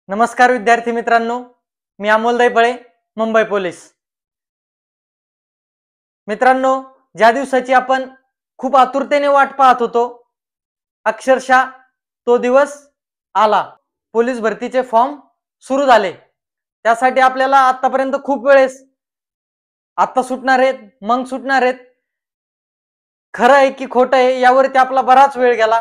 नमस्कार विद्यार्थी मित्रांनो, मी अमोल दैपळे, मुंबई पोलीस। मित्रांनो, ज्या दिवसाची आपण खूप आतुरतेने वाट पाहत होतो, अक्षरशः तो दिवस आला। पोलीस भरतीचे फॉर्म सुरू झाले। त्यासाठी आपल्याला आतापर्यंत खूप वेळेस आता सुटणार आहेत, मग सुटणार आहेत, खरं आहे की खोटं आहे यावरती आपला बराच वेळ गेला।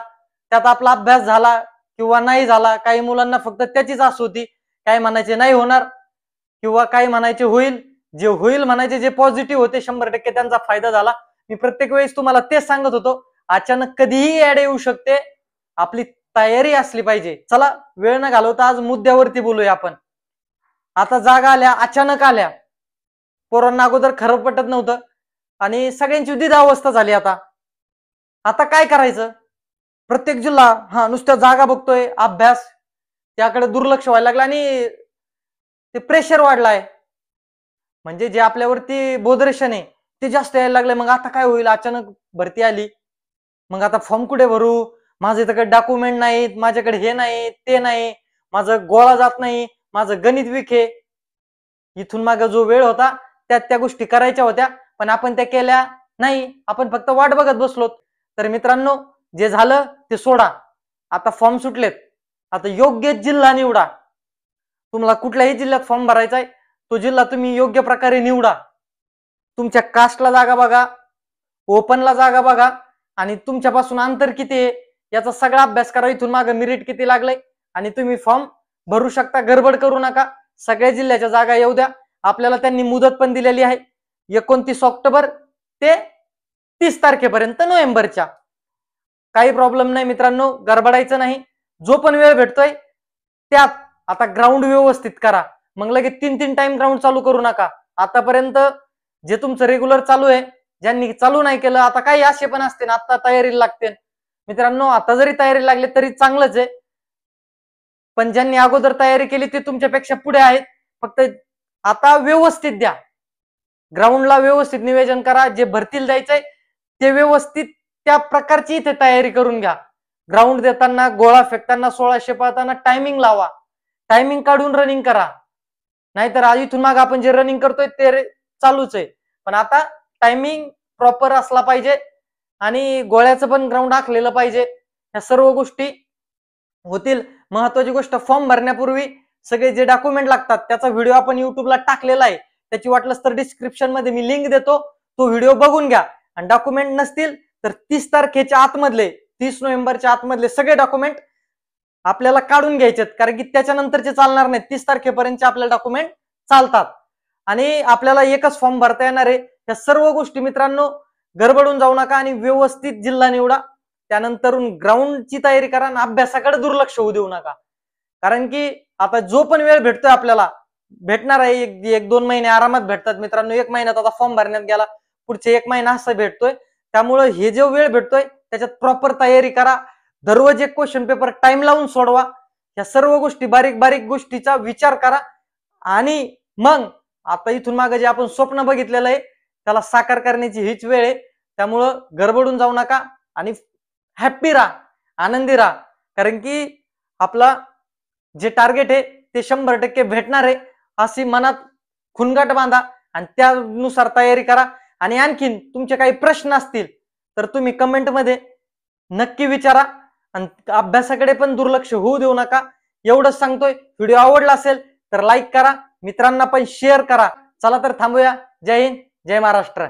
त्यात आपला अभ्यास झाला किंवा नाही झाला। काही मुलांना फक्त त्याचीच आस होती, काय म्हणायचे नाही होणार किंवा काय म्हणायचे होईल। जे होईल म्हणायचे, जे पॉझिटिव्ह होते 100% त्यांचा फायदा झाला। मी प्रत्येक वेळेस तुम्हाला तेच सांगत होतो, अचानक कधीही ऍड येऊ शकते, आपली तयारी असली पाहिजे। चला वेळ न घालवता आज मुद्द्यावरती बोलूया आपण। आता जागा आल्या, अचानक आल्या, पोरांना अगोदर खरं पटत नव्हतं आणि सगळ्यांची द्विधावस्था झाली। आता काय करायचं? प्रत्येक जिल्हा नुसत्या जागा बघतोय, अभ्यास त्याकडे दुर्लक्ष व्हायला लागलं आणि ते प्रेशर वाढलाय। म्हणजे जे आपल्यावरती बोधरेशन आहे ते जास्त यायला लागले। मग आता काय होईल? अचानक भरती आली, मग आता फॉर्म कुठे भरू? माझे इकडे डॉक्युमेंट नाहीत, माझ्याकडे हे नाही ते नाही, माझं गोळा जात नाही, माझं गणित विखे। इथून मागे जो वेळ होता त्यात त्या गोष्टी करायच्या होत्या, पण आपण त्या केल्या नाही। आपण फक्त वाट बघत बसलो। तर मित्रांनो, जे झालं ते सोडा, आता फॉर्म सुटलेत। आता योग्य जिल्हा निवडा। तुम्हाला कुठल्याही जिल्ह्यात फॉर्म भरायचा आहे, तो जिल्हा तुम्ही योग्य प्रकारे निवडा। तुमच्या कास्टला जागा बघा, ओपनला जागा बघा आणि तुमच्यापासून अंतर किती आहे याचा सगळा अभ्यास करा। इथून मागे मेरिट किती लागलंय आणि तुम्ही फॉर्म भरू शकता। गडबड करू नका, सगळ्या जिल्ह्याच्या जागा येऊ द्या। आपल्याला त्यांनी मुदत पण दिलेली आहे, 29 ऑक्टोबर ते 30 तारखेपर्यंत नोव्हेंबरच्या। काही प्रॉब्लेम नाही मित्रांनो, गडबडायचं नाही। जो पण वेळ भेटतोय त्यात आता ग्राउंड व्यवस्थित करा। मग लगेच 3 टाइम ग्राउंड चालू करू नका। आतापर्यंत जे तुमचं रेग्युलर चालू आहे, ज्यांनी चालू नाही केलं, आता काही असे पण असते ना आता तयारीला लागते मित्रांनो, आता जरी तयारी लागली तरी चांगलंच आहे। पण ज्यांनी अगोदर तयारी केली ते तुमच्यापेक्षा पुढे आहेत। फक्त आता व्यवस्थित द्या, ग्राउंडला व्यवस्थित नियोजन करा। जे भरतील द्यायचंय ते व्यवस्थित त्या प्रकारची इथे तयारी करून घ्या। ग्राउंड देताना, गोळा फेकताना, 1600 पळताना टायमिंग लावा, टायमिंग काढून रनिंग करा। नाहीतर इथून मागे आपण जे रनिंग करतोय ते चालूच आहे, पण आता टायमिंग प्रॉपर असला पाहिजे आणि गोळ्याचं पण ग्राउंड आखलेलं पाहिजे। या सर्व गोष्टी होतील। महत्वाची गोष्ट, फॉर्म भरण्यापूर्वी सगळे जे डॉक्युमेंट लागतात त्याचा व्हिडिओ आपण युट्यूबला टाकलेला आहे, त्याची वाटलंच तर डिस्क्रिप्शन मध्ये मी लिंक देतो, तो व्हिडिओ बघून घ्या। आणि डॉक्युमेंट नसतील तर 30 तारखेच्या आतमधले, 30 नोव्हेंबरच्या आतमधले सगळे डॉक्युमेंट आपल्याला काढून घ्यायचेत, कारण की त्याच्यानंतरचे चालणार नाहीत। 30 तारखेपर्यंत आपले डॉक्युमेंट चालतात आणि आपल्याला एकच फॉर्म भरता येणार आहे। या सर्व गोष्टी मित्रांनो गडबडून जाऊ नका आणि व्यवस्थित जिल्हा निवडा। त्यानंतरून ग्राउंडची तयारी करा आणि अभ्यासाकडे दुर्लक्ष होऊ देऊ नका। कारण की आता जो पण वेळ भेटतोय आपल्याला, भेटणार आहे, 1-2 महिने आरामात भेटतात मित्रांनो। 1 महिन्यात आता फॉर्म भरण्यात गेला, पुढचे 1 महिना असं भेटतोय। त्यामुळे हे जो वेळ भेटतोय त्याच्यात प्रॉपर तयारी करा। दररोज एक क्वेश्चन पेपर टाइम लावून सोडवा। या सर्व गोष्टी, बारीक बारीक गोष्टीचा विचार करा आणि मग आता इथून मागे जे आपण स्वप्न बघितलेलं आहे त्याला साकार करण्याची हीच वेळ आहे। त्यामुळं गडबडून जाऊ नका आणि हॅप्पी राहा, आनंदी राहा, कारण की आपला जे टार्गेट आहे ते 100% भेटणार आहे अशी मनात खुणगाट बांधा आणि त्यानुसार तयारी करा। आणि आणखीन तुमचे काही प्रश्न असतील तर तुम्ही कमेंट मध्ये नक्की विचारा आणि अभ्यासाकडे पण दुर्लक्ष होऊ देऊ नका। एवढंच सांगतोय। व्हिडिओ आवडला असेल तर लाईक करा, मित्रांना पण शेअर करा। चला तर थांबूया। जय हिंद, जय महाराष्ट्र।